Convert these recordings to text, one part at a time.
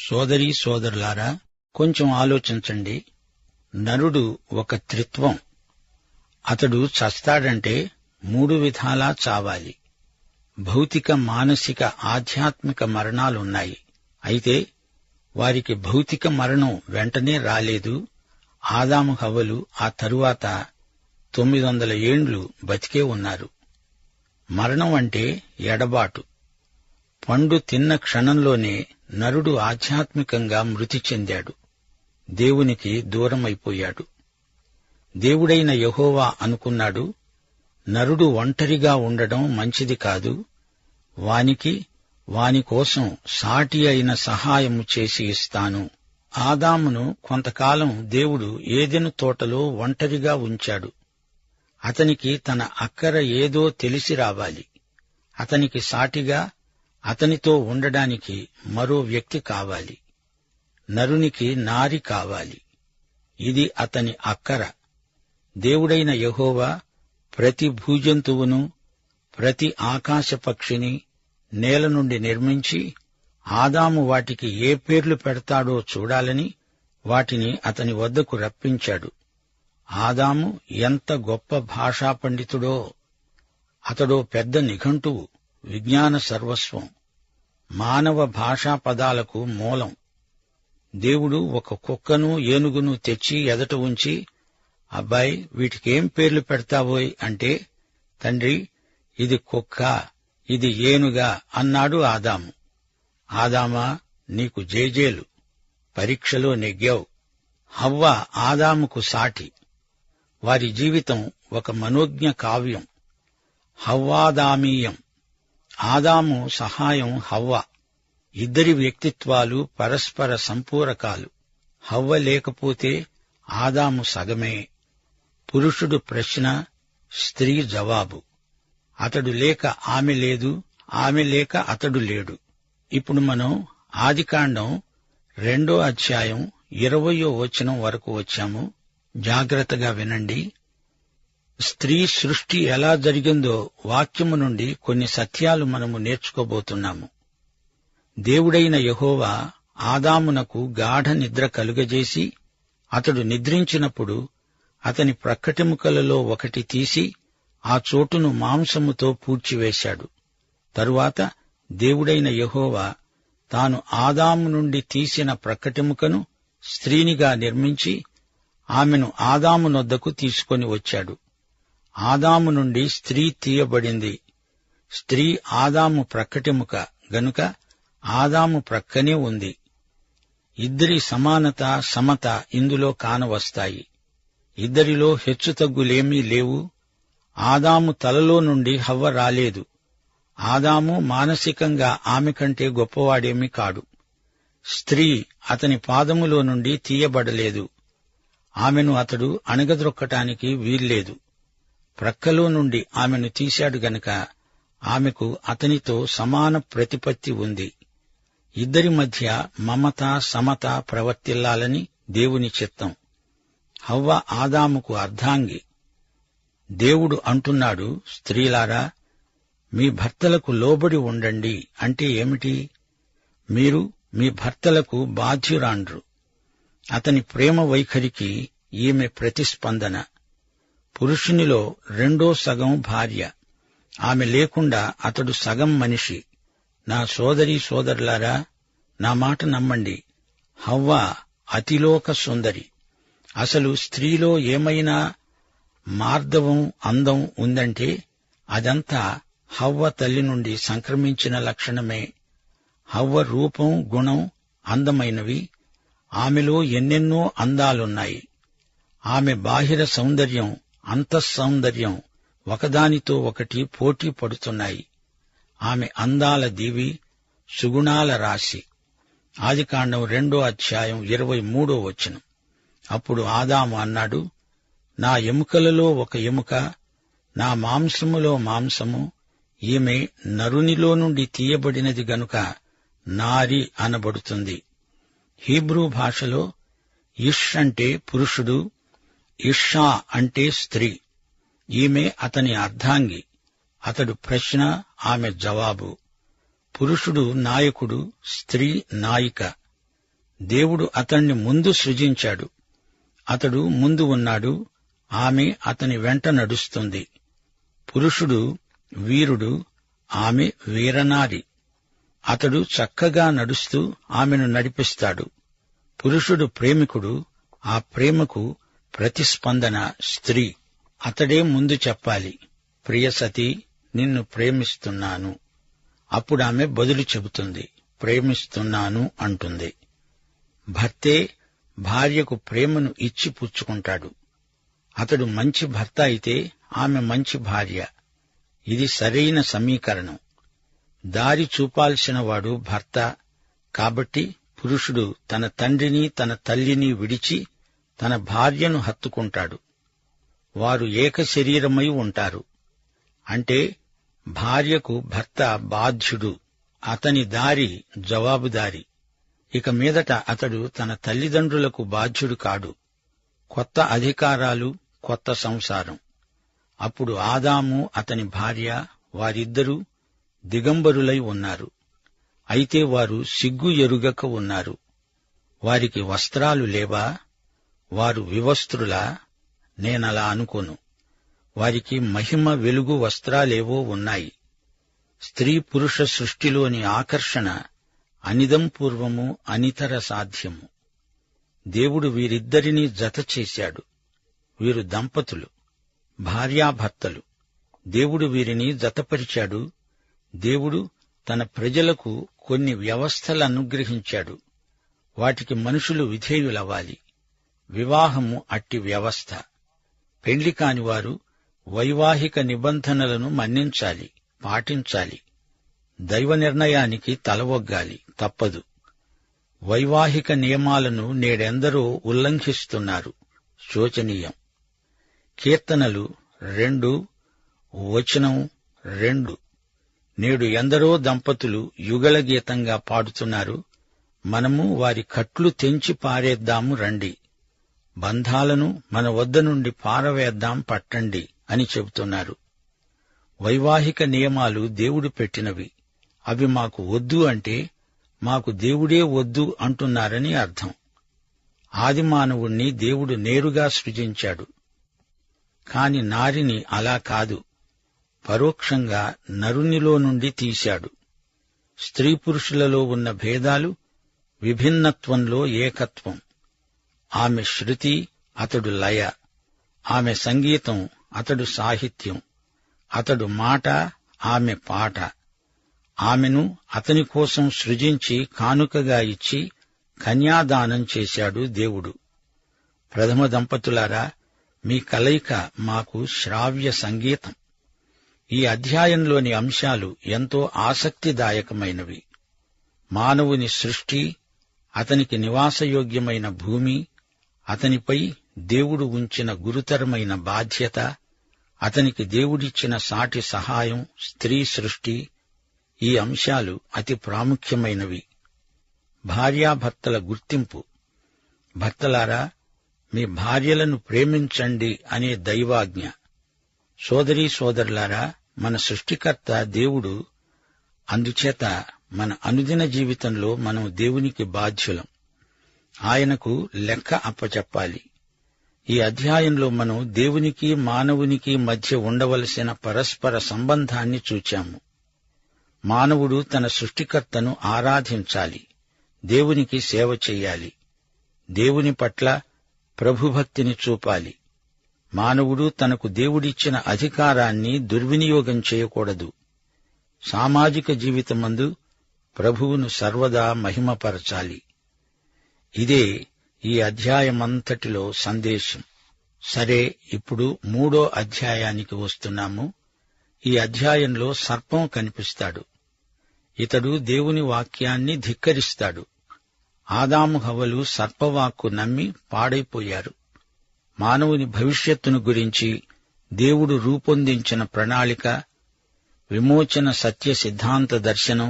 సోదరీ సోదరులారా, కొంచెం ఆలోచించండి. నరుడు ఒక త్రిత్వం. అతడు చస్తాడంటే 3 విధాలా చావాలి. భౌతిక, మానసిక, ఆధ్యాత్మిక మరణాలున్నాయి. అయితే వారికి భౌతిక మరణం వెంటనే రాలేదు. ఆదాము హవ్వలు ఆ తరువాత 900 ఏండ్లు బతికే ఉన్నారు. మరణం అంటే ఎడబాటు. పండు తిన్న క్షణంలోనే నరుడు ఆధ్యాత్మికంగా మృతి చెందాడు. దేవునికి దూరమైపోయాడు. దేవుడైన యెహోవా అనుకున్నాడు, నరుడు ఒంటరిగా ఉండడం మంచిది కాదు. వాని కోసం సాటి అయిన సహాయము చేసి ఇస్తాను. ఆదామును కొంతకాలం దేవుడు ఏదెను తోటలో ఒంటరిగా ఉంచాడు. అతనికి తన అక్కర ఏదో తెలిసి రావాలి. అతనికి సాటిగా, అతనితో ఉండడానికి మరో వ్యక్తి కావాలి. నరునికి నారి కావాలి. ఇది అతని అక్కర. దేవుడైన యెహోవా ప్రతి భూజంతువును, ప్రతి ఆకాశ పక్షిని నేల నుండి నిర్మించి, ఆదాము వాటికి ఏ పేర్లు పెడతాడో చూడాలని వాటిని అతని వద్దకు రప్పించాడు. ఆదాము ఎంత గొప్ప భాషా పండితుడో! అతడో పెద్ద నిఘంటువు, విజ్ఞాన సర్వస్వం, మానవ భాషా పదాలకు మూలం. దేవుడు ఒక కుక్కను, ఏనుగును తెచ్చి ఎదట ఉంచి, అబ్బాయి, వీటికేం పేర్లు పెడతావోయ్ అంటే, తండ్రి, ఇది కుక్క, ఇది ఏనుగా అన్నాడు ఆదాము. ఆదామా, నీకు జేజేలు, పరీక్షలో నెగ్గావు. హవ్వ ఆదాముకు సాటి. వారి జీవితం ఒక మనోజ్ఞ కావ్యం. హవ్వాదామీయం. ఆదాము సహాయం హవ్వ. ఇద్దరి వ్యక్తిత్వాలు పరస్పర సంపూరకాలు. హవ్వ లేకపోతే ఆదాము సగమే. పురుషుడు ప్రశ్న, స్త్రీ జవాబు. అతడు లేక ఆమె లేదు, ఆమె లేక అతడు లేడు. ఇప్పుడు మనం ఆదికాండం 2వ అధ్యాయం 20వ వచనం వరకు వచ్చాము. జాగ్రత్తగా వినండి. స్త్రీ సృష్టి ఎలా జరిగిందో వాక్యము నుండి కొన్ని సత్యాలు మనము నేర్చుకోబోతున్నాము. దేవుడైన యెహోవా ఆదామునకు గాఢ నిద్ర కలుగజేసి, అతడు నిద్రించినప్పుడు అతని ప్రక్కటెముకలలో ఒకటి తీసి ఆ చోటును మాంసముతో పూడ్చివేశాడు. తరువాత దేవుడైన యెహోవా తాను ఆదాము నుండి తీసిన ప్రక్కటెముకను స్త్రీనిగా నిర్మించి ఆమెను ఆదాము నొద్దకు తీసుకొని వచ్చాడు. ఆదాము నుండి స్త్రీ తీయబడింది. స్త్రీ ఆదాము ప్రక్కటెముక గనుక ఆదాము ప్రక్కనే ఉంది. ఇద్దరి సమానత, సమత ఇందులో కానవస్తాయి. ఇద్దరిలో హెచ్చుతగ్గులేమీ లేవు. ఆదాము తలలో నుండి హవ్వ రాలేదు. ఆదాము మానసికంగా ఆమె కంటే గొప్పవాడేమీ కాడు. స్త్రీ అతని పాదములో నుండి తీయబడలేదు. ఆమెను అతడు అణగద్రొక్కటానికి వీల్లేదు. ప్రక్కలో నుండి ఆమెను తీశాడు గనక ఆమెకు అతనితో సమాన ప్రతిపత్తి ఉంది. ఇద్దరి మధ్య మమత, సమత ప్రవర్తిల్లాలని దేవుని చిత్తం. హవ్వ ఆదాముకు అర్ధాంగి. దేవుడు అంటున్నాడు, స్త్రీలారా, మీ భర్తలకు లోబడి ఉండండి అంటే ఏమిటి? మీరు మీ భర్తలకు బాధ్యురాండ్రు. అతని ప్రేమ వైఖరికి ఈమె ప్రతిస్పందన. పురుషునిలో 2వ సగం భార్య. ఆమె లేకుండా అతడు సగం మనిషి. నా సోదరీ సోదరులారా, నా మాట నమ్మండి. హవ్వ అతిలోక సుందరి. అసలు స్త్రీలో ఏమైనా మార్దవం, అందం ఉందంటే అదంతా హవ్వ తల్లి నుండి సంక్రమించిన లక్షణమే. హవ్వ రూపం, గుణం అందమైనవి. ఆమెలో ఎన్నెన్నో అందాలున్నాయి. ఆమె బాహిర సౌందర్యం, అంతఃసౌందర్యం ఒకదానితో ఒకటి పోటీ పడుతున్నాయి. ఆమె అందాల దీవి, సుగుణాల రాశి. ఆదికాండం 2వ అధ్యాయం 23వ వచనం. అప్పుడు ఆదాము అన్నాడు, నా ఎముకలలో ఒక ఎముక, నా మాంసములో మాంసము. ఈమె నరునిలో నుండి తీయబడినది గనుక నారి అనబడుతుంది. హీబ్రూ భాషలో ఇష్ అంటే పురుషుడు, ఇషా అంటే స్త్రీ. ఈమె అతని అర్ధాంగి. అతడు ప్రశ్న, ఆమె జవాబు. పురుషుడు నాయకుడు, స్త్రీ నాయిక. దేవుడు అతణ్ణి ముందు సృజించాడు. అతడు ముందు ఉన్నాడు, ఆమె అతని వెంట నడుస్తుంది. పురుషుడు వీరుడు, ఆమె వీరనారి. అతడు చక్కగా నడుస్తూ ఆమెను నడిపిస్తాడు. పురుషుడు ప్రేమికుడు, ఆ ప్రేమకు ప్రతిస్పందన స్త్రీ. అతడే ముందు చెప్పాలి, ప్రియసతీ, నిన్ను ప్రేమిస్తున్నాను. అప్పుడామె బదులు చెబుతుంది, ప్రేమిస్తున్నాను అంటుంది. భర్తే భార్యకు ప్రేమను ఇచ్చి పుచ్చుకుంటాడు. అతడు మంచి భర్త అయితే ఆమె మంచి భార్య. ఇది సరైన సమీకరణం. దారి చూపాల్సినవాడు భర్త. కాబట్టి పురుషుడు తన తండ్రిని తన తల్లిని విడిచి తన భార్యను హత్తుకుంటాడు. వారు ఏక శరీరమై ఉంటారు. అంటే భార్యకు భర్త బాధ్యుడు, అతని దారి జవాబుదారి. ఇక మీదట అతడు తన తల్లిదండ్రులకు బాధ్యుడు కాడు. కొత్త అధికారాలు, కొత్త సంసారం. అప్పుడు ఆదాము అతని భార్య వారిద్దరూ దిగంబరులై ఉన్నారు. అయితే వారు సిగ్గు ఎరుగక ఉన్నారు. వారికి వస్త్రాలు లేవా? వారు వివస్త్రులా? నేనలా అనుకోను. వారికి మహిమ వెలుగు వస్త్రాలేవో ఉన్నాయి. స్త్రీ పురుష సృష్టిలోని ఆకర్షణ అనిదం పూర్వము, అనితర సాధ్యము. దేవుడు వీరిద్దరినీ జత చేశాడు. వీరు దంపతులు, భార్యాభర్తలు. దేవుడు వీరిని జతపరిచాడు. దేవుడు తన ప్రజలకు కొన్ని వ్యవస్థలనుగ్రహించాడు. వాటికి మనుషులు విధేయులవ్వాలి. వివాహము అట్టి వ్యవస్థ. పెండ్లి కానివారు వైవాహిక నిబంధనలను మన్నించాలి, పాటించాలి. దైవ నిర్ణయానికి తలవొగ్గాలి, తప్పదు. వైవాహిక నియమాలను నేడెందరో ఉల్లంఘిస్తున్నారు, శోచనీయం. కీర్తనలు 2:2 నేడు ఎందరో దంపతులు యుగళ గీతంగా పాడుతున్నారు. మనము వారి కట్లు తెంచి పారేద్దాము రండి, బంధాలను మన వద్ద నుండి పారవేద్దాం పట్టండి అని చెబుతున్నారు. వైవాహిక నియమాలు దేవుడు పెట్టినవి. అవి మాకు వద్దు అంటే మాకు దేవుడే వద్దు అంటున్నారని అర్థం. ఆదిమానవుణ్ణి దేవుడు నేరుగా సృజించాడు. కాని నారిని అలా కాదు, పరోక్షంగా నరునిలో నుండి తీశాడు. స్త్రీ పురుషులలో ఉన్న భేదాలు విభిన్నత్వంలో ఏకత్వం. ఆమె శృతి, అతడు లయ. ఆమె సంగీతం, అతడు సాహిత్యం. అతడు మాట, ఆమె పాట. ఆమెను అతని కోసం సృజించి కానుకగా ఇచ్చి కన్యాదానం చేశాడు దేవుడు. ప్రథమ దంపతులారా, మీ కలయిక మాకు శ్రావ్య సంగీతం. ఈ అధ్యాయంలోని అంశాలు ఎంతో ఆసక్తిదాయకమైనవి. మానవుని సృష్టి, అతనికి నివాసయోగ్యమైన భూమి, అతనిపై దేవుడు ఉంచిన గురుతరమైన బాధ్యత, అతనికి దేవుడిచ్చిన సాటి సహాయం, స్త్రీ సృష్టి. ఈ అంశాలు అతి ప్రాముఖ్యమైనవి. భార్యాభర్తల గుర్తింపు. భర్తలారా, మీ భార్యలను ప్రేమించండి అనే దైవాజ్ఞ. సోదరీ సోదరులారా, మన సృష్టికర్త దేవుడు. అందుచేత మన అనుదిన జీవితంలో మనం దేవునికి బాధ్యులం. ఆయనకు లెక్క అప్పచెప్పాలి. ఈ అధ్యాయంలో మనం దేవునికి మానవునికి మధ్య ఉండవలసిన పరస్పర సంబంధాన్ని చూచాము. మానవుడు తన సృష్టికర్తను ఆరాధించాలి, దేవునికి సేవ చెయ్యాలి, దేవుని పట్ల ప్రభుభక్తిని చూపాలి. మానవుడు తనకు దేవుడిచ్చిన అధికారాన్ని దుర్వినియోగం చేయకూడదు. సామాజిక జీవితమందు ప్రభువును సర్వదా మహిమపరచాలి. ఇదే ఈ అధ్యాయమంతటిలో సందేశం. సరే, ఇప్పుడు 3వ అధ్యాయానికి వస్తున్నాము. ఈ అధ్యాయంలో సర్పం కనిపిస్తాడు. ఇతడు దేవుని వాక్యాన్ని ధిక్కరిస్తాడు. ఆదాము హవ్వలు సర్పవాక్కు నమ్మి పాడైపోయారు. మానవుని భవిష్యత్తును గురించి దేవుడు రూపొందించిన ప్రణాళిక, విమోచన సత్య సిద్ధాంత దర్శనం,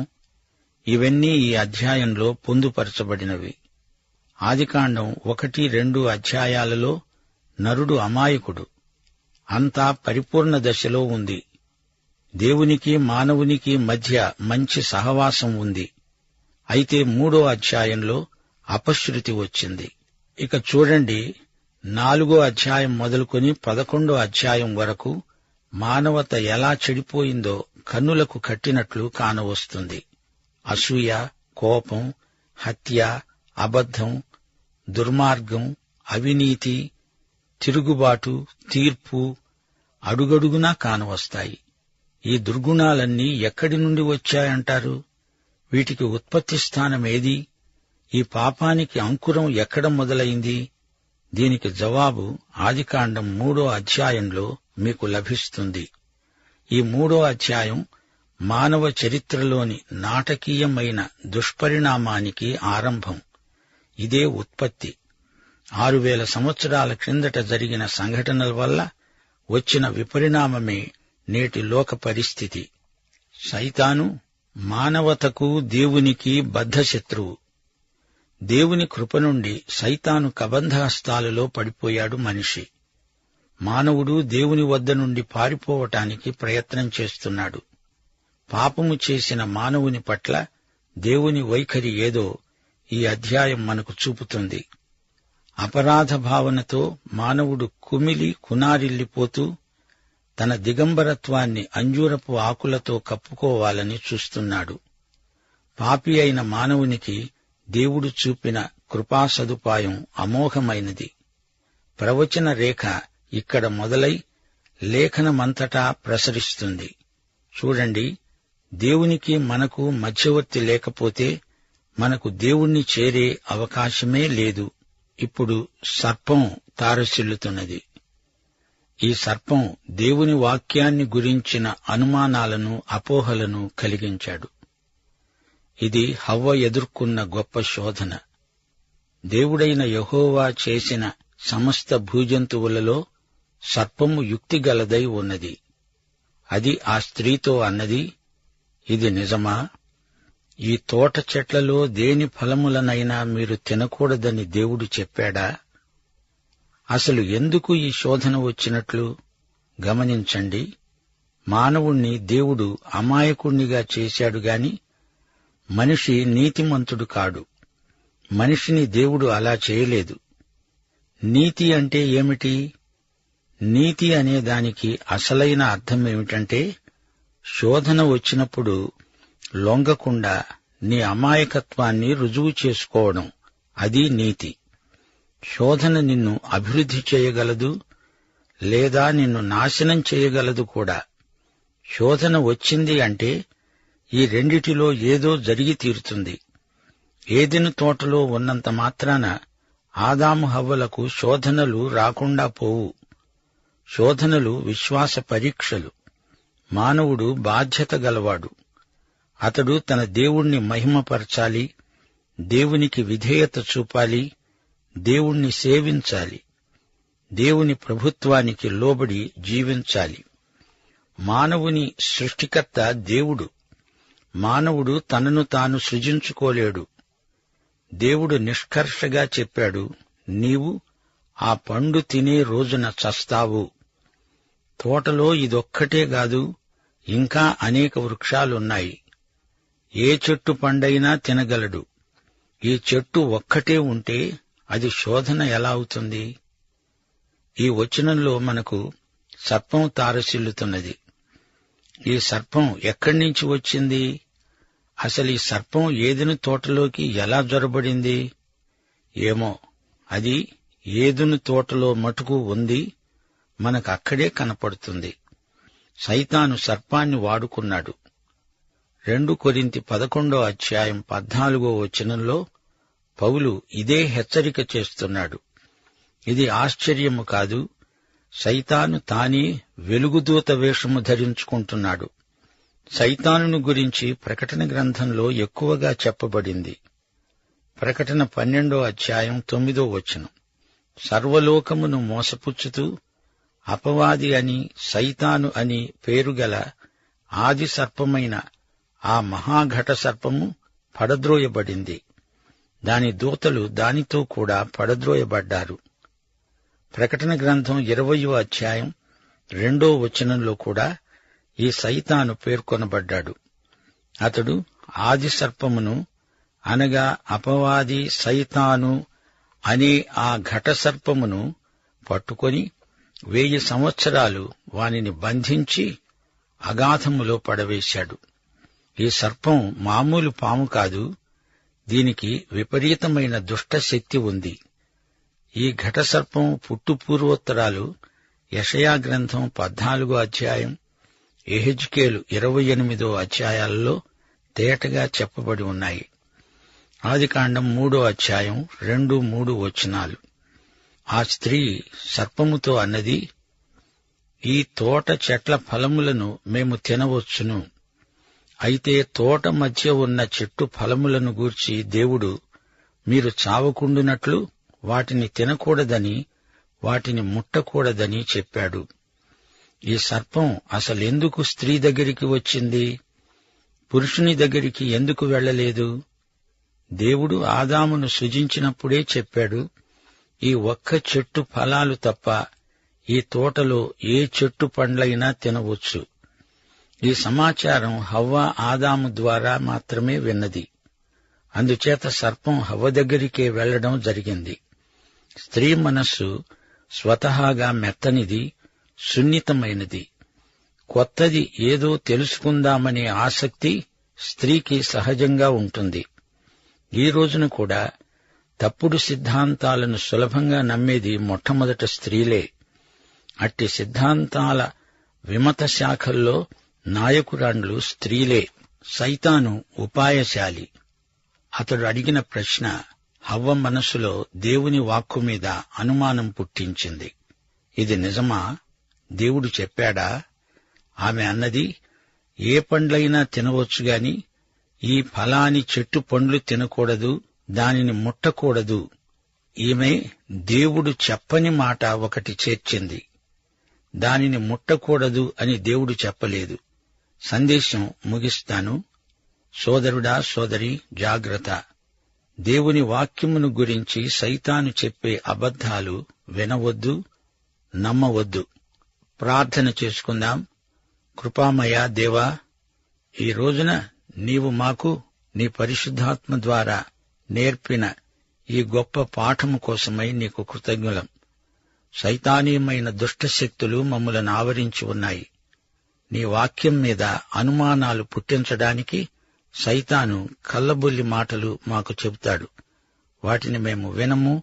ఇవన్నీ ఈ అధ్యాయంలో పొందుపరచబడినవి. ఆదికాండం 1-2 అధ్యాయాలలో నరుడు అమాయకుడు. అంతా పరిపూర్ణ దశలో ఉంది. దేవునికి మానవునికి మధ్య మంచి సహవాసం ఉంది. అయితే 3వ అధ్యాయంలో అపశృతి వచ్చింది. ఇక చూడండి, 4వ అధ్యాయం మొదలుకొని 11వ అధ్యాయం వరకు మానవత ఎలా చెడిపోయిందో కన్నులకు కట్టినట్లు కానవస్తుంది. అసూయ, కోపం, హత్య, అబద్ధం, దుర్మార్గం, అవినీతి, తిరుగుబాటు, తీర్పు అడుగడుగునా కానవస్తాయి. ఈ దుర్గుణాలన్నీ ఎక్కడి నుండి వచ్చాయంటారు? వీటికి ఉత్పత్తి స్థానమేది? ఈ పాపానికి అంకురం ఎక్కడ మొదలైంది? దీనికి జవాబు ఆదికాండం 3వ అధ్యాయంలో మీకు లభిస్తుంది. ఈ 3వ అధ్యాయం మానవ చరిత్రలోని నాటకీయమైన దుష్పరిణామానికి ఆరంభం. ఇదే ఉత్పత్తి. 6000 సంవత్సరాల క్రిందట జరిగిన సంఘటనల వల్ల వచ్చిన విపరిణామమే నేటి లోక పరిస్థితి. సైతాను మానవతకు దేవునికి బద్ధశత్రువు. దేవుని కృప నుండి సైతాను కబంధహస్తాలలో పడిపోయాడు మనిషి. మానవుడు దేవుని వద్ద నుండి పారిపోవటానికి ప్రయత్నం చేస్తున్నాడు. పాపము చేసిన మానవుని పట్ల దేవుని వైఖరి ఏదో ఈ అధ్యాయం మనకు చూపుతుంది. అపరాధ భావనతో మానవుడు కుమిలి కునారిల్లిపోతూ తన దిగంబరత్వాన్ని అంజూరపు ఆకులతో కప్పుకోవాలని చూస్తున్నాడు. పాపి అయిన మానవునికి దేవుడు చూపిన కృపా సదుపాయం అమోఘమైనది. ప్రవచన రేఖ ఇక్కడ మొదలై లేఖనమంతటా ప్రసరిస్తుంది. చూడండి, దేవునికి మనకు మధ్యవర్తి లేకపోతే మనకు దేవుణ్ణి చేరే అవకాశమే లేదు. ఇప్పుడు సర్పం తారసిల్లుతున్నది. ఈ సర్పం దేవుని వాక్యాన్ని గురించిన అనుమానాలను, అపోహలను కలిగించాడు. ఇది హవ్వ ఎదుర్కొన్న గొప్ప శోధన. దేవుడైన యెహోవా చేసిన సమస్త భూజంతువులలో సర్పము యుక్తిగలదై ఉన్నది. అది ఆ స్త్రీతో అన్నది, ఇది నిజమా? ఈ తోట చెట్లలో దేని ఫలములనైనా మీరు తినకూడదని దేవుడు చెప్పాడా? అసలు ఎందుకు ఈ శోధన వచ్చినట్లు గమనించండి. మానవుణ్ణి దేవుడు అమాయకుణ్ణిగా చేశాడు గాని మనిషి నీతిమంతుడు కాడు. మనిషిని దేవుడు అలా చేయలేదు. నీతి అంటే ఏమిటి? నీతి అనే దానికి అసలైన అర్థమేమిటంటే, శోధన వచ్చినప్పుడు లొంగకుండా నీ అమాయకత్వాన్ని రుజువు చేసుకోవడం. అది నీతి. శోధన నిన్ను అభివృద్ధి చేయగలదు, లేదా నిన్ను నాశనం చేయగలదు కూడా. శోధన వచ్చింది అంటే ఈ రెండిటిలో ఏదో జరిగి తీరుతుంది. ఏదెను తోటలో ఉన్నంత మాత్రాన ఆదాము హవ్వలకు శోధనలు రాకుండా పోవు. శోధనలు విశ్వాస పరీక్షలు. మానవుడు బాధ్యత గలవాడు. అతడు తన దేవుణ్ణి మహిమపరచాలి, దేవునికి విధేయత చూపాలి, దేవుణ్ణి సేవించాలి, దేవుని ప్రభుత్వానికి లోబడి జీవించాలి. మానవుని సృష్టికర్త దేవుడు. మానవుడు తనను తాను సృజించుకోలేడు. దేవుడు నిష్కర్షగా చెప్పాడు, నీవు ఆ పండు తినే రోజున చస్తావు. తోటలో ఇదొక్కటే గాదు, ఇంకా అనేక వృక్షాలున్నాయి. ఏ చెట్టు పండైనా తినగలడు. ఈ చెట్టు ఒక్కటే ఉంటే అది శోధన ఎలా అవుతుంది? ఈ వచనంలో మనకు సర్పం తారసిల్లుతున్నది. ఈ సర్పం ఎక్కడి నుంచి వచ్చింది? అసలు ఈ సర్పం ఏదెను తోటలోకి ఎలా జొరబడింది? ఏమో, అది ఏదెను తోటలో మటుకు ఉంది, మనకక్కడే కనపడుతుంది. సైతాను సర్పాన్ని వాడుకున్నాడు. 2 కొరింథీ 11వ అధ్యాయం 14వ వచనంలో పౌలు ఇదే హెచ్చరిక చేస్తున్నాడు. ఇది ఆశ్చర్యము కాదు. సైతాను తానే వెలుగుదూత వేషము ధరించుకుంటున్నాడు. సైతానును గురించి ప్రకటన గ్రంథంలో ఎక్కువగా చెప్పబడింది. ప్రకటన 12వ అధ్యాయం 9వ వచనం, సర్వలోకమును మోసపుచ్చుతూ అపవాది అని, సైతాను అని పేరుగల ఆది సర్పమైన ఆ మహాఘట సర్పము పడద్రోయబడింది. దాని దూతలు దానితో కూడా పడద్రోయబడ్డారు. ప్రకటన గ్రంథం 20వ అధ్యాయం 2వ వచనంలో కూడా ఈ సైతాను పేర్కొనబడ్డాడు. అతడు ఆది సర్పమును, అనగా అపవాది సైతాను అనే ఆ ఘటసర్పమును పట్టుకొని 1000 సంవత్సరాలు వానిని బంధించి అగాధములో పడవేశాడు. ఈ సర్పం మామూలు పాము కాదు, దీనికి విపరీతమైన దుష్టశక్తి ఉంది. ఈ ఘటసర్పం పుట్టుపూర్వోత్తరాలు యెషయా గ్రంథం 14వ అధ్యాయం, యెహెజ్కేలు 28వ అధ్యాయాలలో తేటగా చెప్పబడి ఉన్నాయి. ఆదికాండం 3వ అధ్యాయం 2-3 వచనాలు. ఆ స్త్రీ సర్పముతో అన్నది, ఈ తోట చెట్ల ఫలములను మేము తినవచ్చును. అయితే తోట మధ్య ఉన్న చెట్టు ఫలములను గూర్చి దేవుడు మీరు చావకుండునట్లు వాటిని తినకూడదని, వాటిని ముట్టకూడదని చెప్పాడు. ఈ సర్పం అసలెందుకు స్త్రీ దగ్గరికి వచ్చింది? పురుషుని దగ్గరికి ఎందుకు వెళ్లలేదు? దేవుడు ఆదామును సృజించినప్పుడే చెప్పాడు, ఈ ఒక్క చెట్టు ఫలాలు తప్ప ఈ తోటలో ఏ చెట్టు పండ్లైనా తినవచ్చు. ఈ సమాచారం హవ్వ ఆదాము ద్వారా మాత్రమే విన్నది. అందుచేత సర్పం హవ్వ దగ్గరికే వెళ్లడం జరిగింది. స్త్రీ మనస్సు స్వతహాగా మెత్తనిది, సున్నితమైనది. కొత్తది ఏదో తెలుసుకుందామనే ఆసక్తి స్త్రీకి సహజంగా ఉంటుంది. ఈ రోజున కూడా తప్పుడు సిద్ధాంతాలను సులభంగా నమ్మేది మొట్టమొదట స్త్రీలే. అట్టి సిద్ధాంతాల విమత శాఖల్లో నాయకురాండ్లు స్త్రీలే. సైతాను ఉపాయశాలి. అతడు అడిగిన ప్రశ్న హవ్వ మనస్సులో దేవుని వాక్కు మీద అనుమానం పుట్టించింది. ఇది నిజమా? దేవుడు చెప్పాడా? ఆమె అన్నది, ఏ పండ్లైనా తినవచ్చుగాని ఈ ఫలాని చెట్టు పండ్లు తినకూడదు, దానిని ముట్టకూడదు. ఈమె దేవుడు చెప్పని మాట ఒకటి చేర్చింది. దానిని ముట్టకూడదు అని దేవుడు చెప్పలేదు. సందేశం ముగిస్తాను. సోదరుడా, సోదరి, జాగ్రత్త. దేవుని వాక్యమును గురించి సైతాను చెప్పే అబద్ధాలు వినవద్దు, నమ్మవద్దు. ప్రార్థన చేసుకుందాం. కృపామయ దేవా, ఈ రోజున నీవు మాకు నీ పరిశుద్ధాత్మ ద్వారా నేర్పిన ఈ గొప్ప పాఠము కోసమై నీకు కృతజ్ఞులం. సైతానీయమైన దుష్టశక్తులు మమ్ములను ఆవరించి ఉన్నాయి. నీ వాక్యం మీద అనుమానాలు పుట్టించడానికి సైతాను కల్లబొల్లి మాటలు మాకు చెబుతాడు. వాటిని మేము వినము,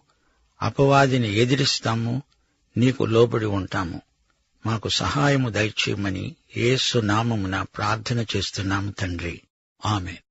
అపవాదిని ఎదిరిస్తాము, నీకు లోబడి ఉంటాము. మాకు సహాయము దయచేయమని యేసు నామమున ప్రార్థన చేస్తున్నాము తండ్రి. ఆమేన్.